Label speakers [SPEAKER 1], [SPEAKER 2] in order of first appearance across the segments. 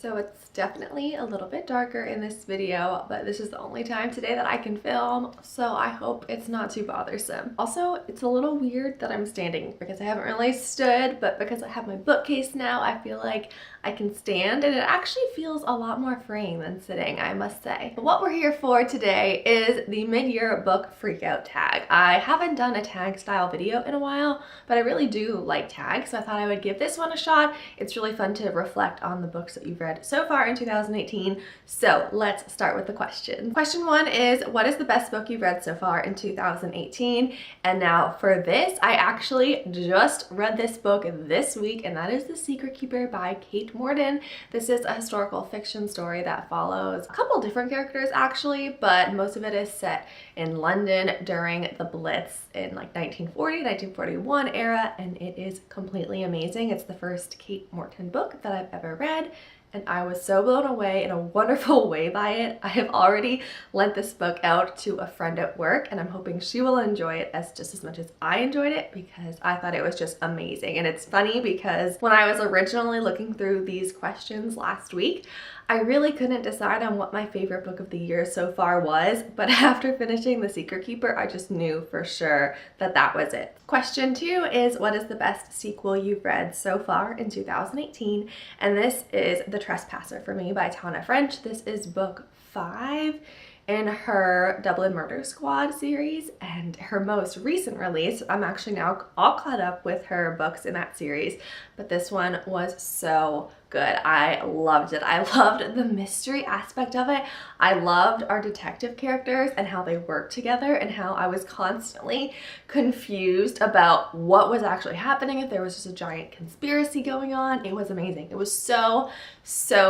[SPEAKER 1] So it's definitely a little bit darker in this video, but this is the only time today that I can film, so I hope it's not too bothersome. Also, it's a little weird that I'm standing because I haven't really stood, but because I have my bookcase now, I feel like I can stand, and it actually feels a lot more freeing than sitting, I must say. But what we're here for today is the mid-year book freakout tag. I haven't done a tag style video in a while, but I really do like tags, so I thought I would give this one a shot. It's really fun to reflect on the books that you've read so far in 2018. So let's start with the question. Question one is, what is the best book you've read so far in 2018? And now for this, I actually just read this book this week, and that is The Secret Keeper by Kate Morton. This is a historical fiction story that follows a couple different characters actually, but most of it is set in London during the Blitz in like 1940, 1941 era, and it is completely amazing. It's the first Kate Morton book that I've ever read, and I was so blown away in a wonderful way by it. I have already lent this book out to a friend at work, and I'm hoping she will enjoy it just as much as I enjoyed it, because I thought it was just amazing. And it's funny because when I was originally looking through these questions last week, I really couldn't decide on what my favorite book of the year so far was, but after finishing The Secret Keeper, I just knew for sure that that was it. Question two is, what is the best sequel you've read so far in 2018? And this is The Trespasser for me by Tana French. This is book 5 in her Dublin Murder Squad series, and her most recent release. I'm actually now all caught up with her books in that series, but this one was so good. I loved it. I loved the mystery aspect of it. I loved our detective characters and how they worked together, and how I was constantly confused about what was actually happening, if there was just a giant conspiracy going on. It was amazing. It was so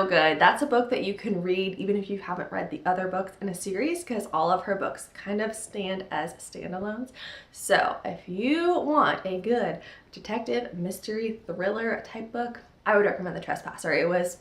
[SPEAKER 1] good. That's a book that you can read even if you haven't read the other books in a series, because all of her books kind of stand as standalones. So if you want a good detective mystery thriller type book, I would recommend The Trespasser. It was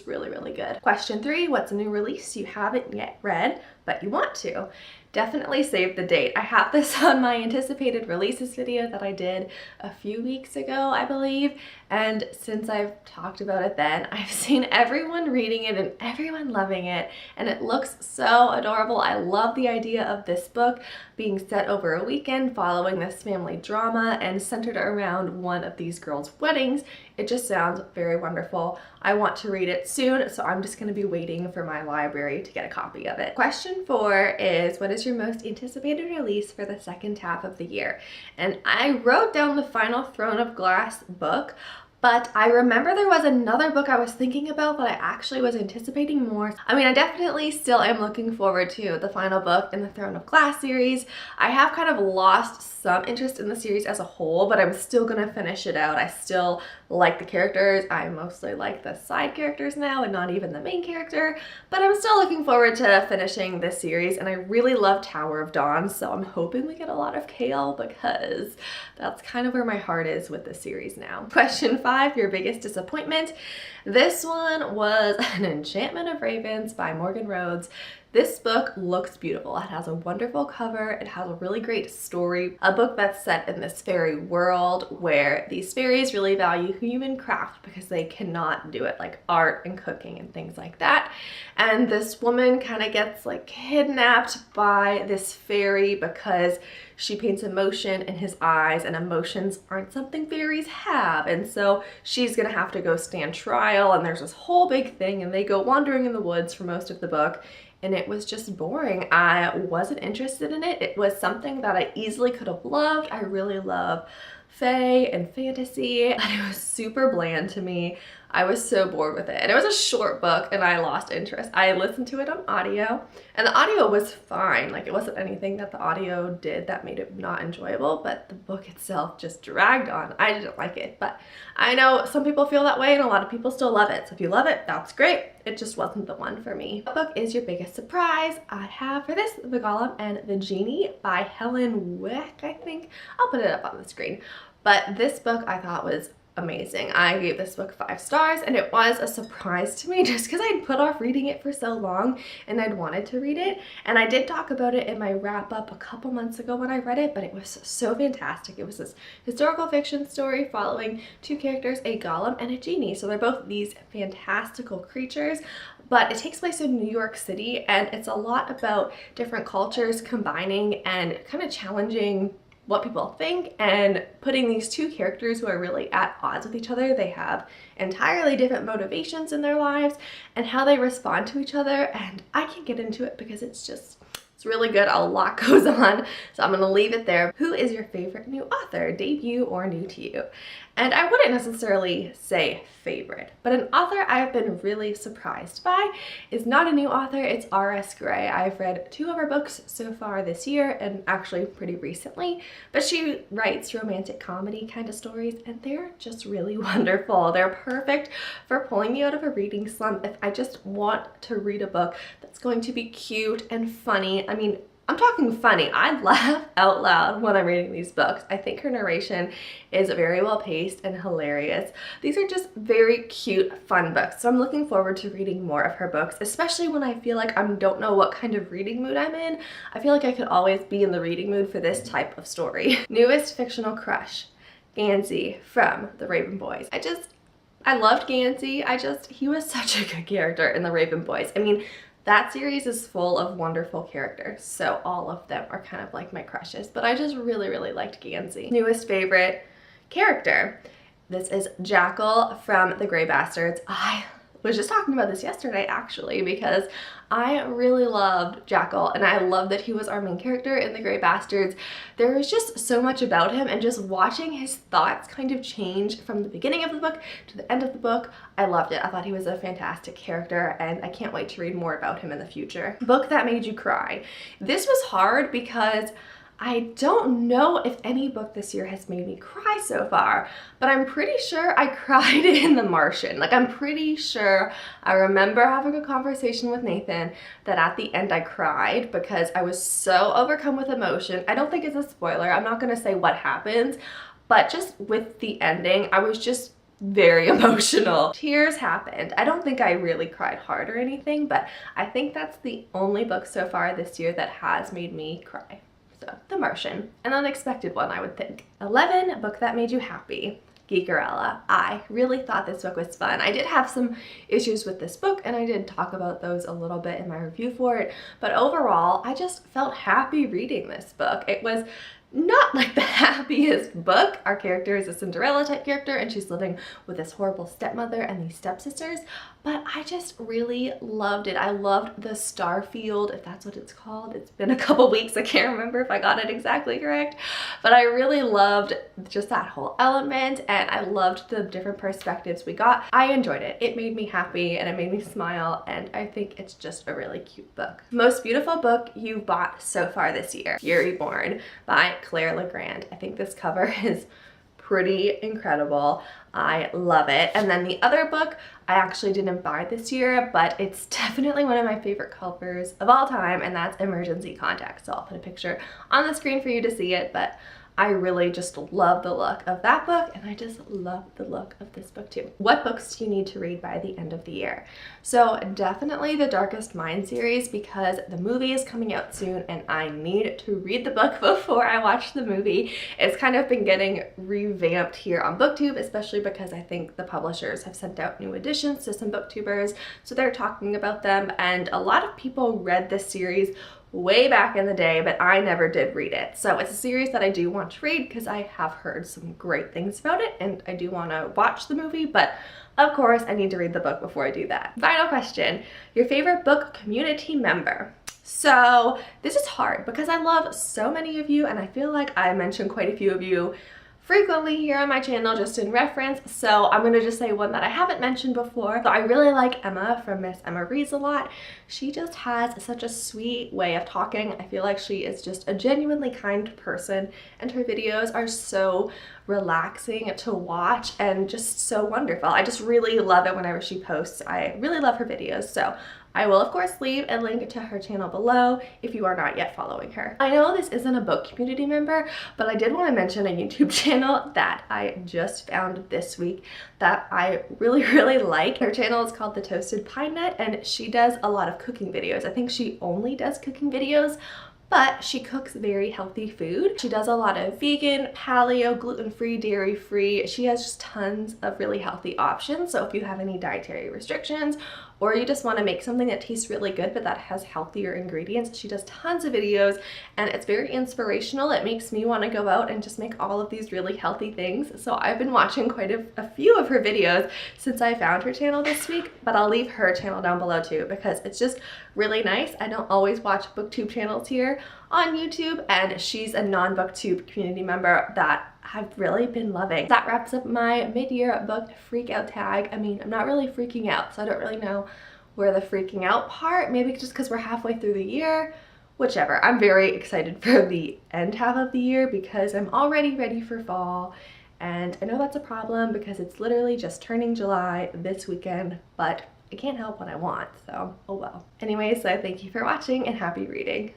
[SPEAKER 1] really good. Question three, what's a new release you haven't yet read but you want to? Definitely save the date. I have this on my anticipated releases video that I did a few weeks ago, I believe, and since I've talked about it then, I've seen everyone reading it and everyone loving it, and it looks so adorable. I love the idea of this book being set over a weekend following this family drama and centered around one of these girls' weddings. It just sounds very wonderful. I want to read it soon, so I'm just going to be waiting for my library to get a copy of it. Question four is, what is your most anticipated release for the second half of the year? And I wrote down the final Throne of Glass book, but I remember there was another book I was thinking about that I actually was anticipating more. I mean, I definitely still am looking forward to the final book in the Throne of Glass series. I have kind of lost some interest in the series as a whole, but I'm still gonna finish it out. I still like the characters. I mostly like the side characters now and not even the main character, but I'm still looking forward to finishing this series, and I really love Tower of Dawn, so I'm hoping we get a lot of Kale, because that's kind of where my heart is with this series now. Question five, your biggest disappointment. This one was An Enchantment of Ravens by Morgan Rhodes. This book looks beautiful. It has a wonderful cover. It has a really great story. A book that's set in this fairy world where these fairies really value human craft because they cannot do it, like art and cooking and things like that. And this woman kind of gets like kidnapped by this fairy because she paints emotion in his eyes, and emotions aren't something fairies have. And so she's gonna have to go stand trial, and there's this whole big thing, and they go wandering in the woods for most of the book. And it was just boring. I wasn't interested in it. It was something that I easily could have loved. I really love fae and fantasy, but it was super bland to me. I was so bored with it. And it was a short book, and I lost interest. I listened to it on audio, and the audio was fine. Like, it wasn't anything that the audio did that made it not enjoyable, but the book itself just dragged on. I didn't like it, but I know some people feel that way, and a lot of people still love it. So if you love it, that's great. It just wasn't the one for me. What book is your biggest surprise? I have for this, The Golem and the Genie by Helen Wick, I think. I'll put it up on the screen. But this book I thought was amazing. I gave this book 5 stars, and it was a surprise to me just because I'd put off reading it for so long and I'd wanted to read it. And I did talk about it in my wrap up a couple months ago when I read it, but it was so fantastic. It was this historical fiction story following 2 characters, a golem and a genie. So they're both these fantastical creatures, but it takes place in New York City, and it's a lot about different cultures combining and kind of challenging what people think and putting these 2 characters who are really at odds with each other. They have entirely different motivations in their lives and how they respond to each other, and I can't get into it because it's really good. A lot goes on, so I'm gonna leave it there. Who is your favorite new author, debut or new to you? And I wouldn't necessarily say favorite, but an author I've been really surprised by is not a new author, it's R.S. Gray. I've read 2 of her books so far this year, and actually pretty recently, but she writes romantic comedy kind of stories, and they're just really wonderful. They're perfect for pulling me out of a reading slump if I just want to read a book that's going to be cute and funny. I mean, I'm talking funny. I laugh out loud when I'm reading these books. I think her narration is very well paced and hilarious. These are just very cute, fun books. So I'm looking forward to reading more of her books, especially when I feel like I don't know what kind of reading mood I'm in. I feel like I could always be in the reading mood for this type of story. Newest fictional crush, Gansey from the Raven Boys. I loved Gansey. He was such a good character in the Raven Boys. I mean, that series is full of wonderful characters, so all of them are kind of like my crushes, but I just really, really liked Gansey. Newest favorite character. This is Jackal from the Grey Bastards. I was just talking about this yesterday actually, because I really loved Jackal, and I love that he was our main character in the Grey Bastards. There was just so much about him, and just watching his thoughts kind of change from the beginning of the book to the end of the book, I loved it. I thought he was a fantastic character, and I can't wait to read more about him in the future. Book that made you cry. This was hard because I don't know if any book this year has made me cry so far, but I'm pretty sure I cried in The Martian. Like, I'm pretty sure I remember having a conversation with Nathan that at the end I cried because I was so overcome with emotion. I don't think it's a spoiler. I'm not gonna say what happens, but just with the ending, I was just very emotional. Tears happened. I don't think I really cried hard or anything, but I think that's the only book so far this year that has made me cry. So, The Martian, an unexpected one, I would think. 11, book that made you happy. Geekerella. I really thought this book was fun. I did have some issues with this book, and I did talk about those a little bit in my review for it, but overall, I just felt happy reading this book. It was not like the happiest book. Our character is a Cinderella type character, and she's living with this horrible stepmother and these stepsisters, but I just really loved it. I loved the star field, if that's what it's called. It's been a couple weeks, I can't remember if I got it exactly correct, but I really loved just that whole element, and I loved the different perspectives we got. I enjoyed it. It made me happy, and it made me smile, and I think it's just a really cute book. Most beautiful book you've bought so far this year. Yuri Born by Claire Legrand. I think this cover is pretty incredible. I love it. And then the other book I actually didn't buy this year, but it's definitely one of my favorite covers of all time, and that's Emergency Contact. So I'll put a picture on the screen for you to see it, but I really just love the look of that book, and I just love the look of this book too. What books do you need to read by the end of the year? So definitely the Darkest Mind series, because the movie is coming out soon and I need to read the book before I watch the movie. It's kind of been getting revamped here on BookTube, especially because I think the publishers have sent out new editions to some booktubers, so they're talking about them, and a lot of people read this series way back in the day, but I never did read it. So it's a series that I do want to read because I have heard some great things about it, and I do want to watch the movie, but of course I need to read the book before I do that. Final question, your favorite book community member? So this is hard because I love so many of you, and I feel like I mentioned quite a few of you frequently here on my channel just in reference, so I'm gonna just say one that I haven't mentioned before. So I really like Emma from Miss Emma Reads a Lot. She just has such a sweet way of talking. I feel like she is just a genuinely kind person, and her videos are so relaxing to watch and just so wonderful. I just really love it whenever she posts. I really love her videos, so I will of course leave a link to her channel below if you are not yet following her. I know this isn't a book community member, but I did want to mention a YouTube channel that I just found this week that I really like. Her channel is called The Toasted Pine Nut, and she does a lot of cooking videos. I think she only does cooking videos, but she cooks very healthy food. She does a lot of vegan, paleo, gluten-free, dairy-free. She has just tons of really healthy options. So if you have any dietary restrictions, or you just want to make something that tastes really good but that has healthier ingredients, she does tons of videos and it's very inspirational. It makes me want to go out and just make all of these really healthy things. So I've been watching quite a few of her videos since I found her channel this week, but I'll leave her channel down below too because it's just really nice. I don't always watch booktube channels here on YouTube, and she's a non-booktube community member that I've really been loving. That wraps up my mid-year book freak out tag. I mean, I'm not really freaking out, so I don't really know where the freaking out part, maybe just because we're halfway through the year, whichever. I'm very excited for the end half of the year because I'm already ready for fall, and I know that's a problem because it's literally just turning July this weekend, but I can't help what I want, so oh well. Anyways, so thank you for watching and happy reading.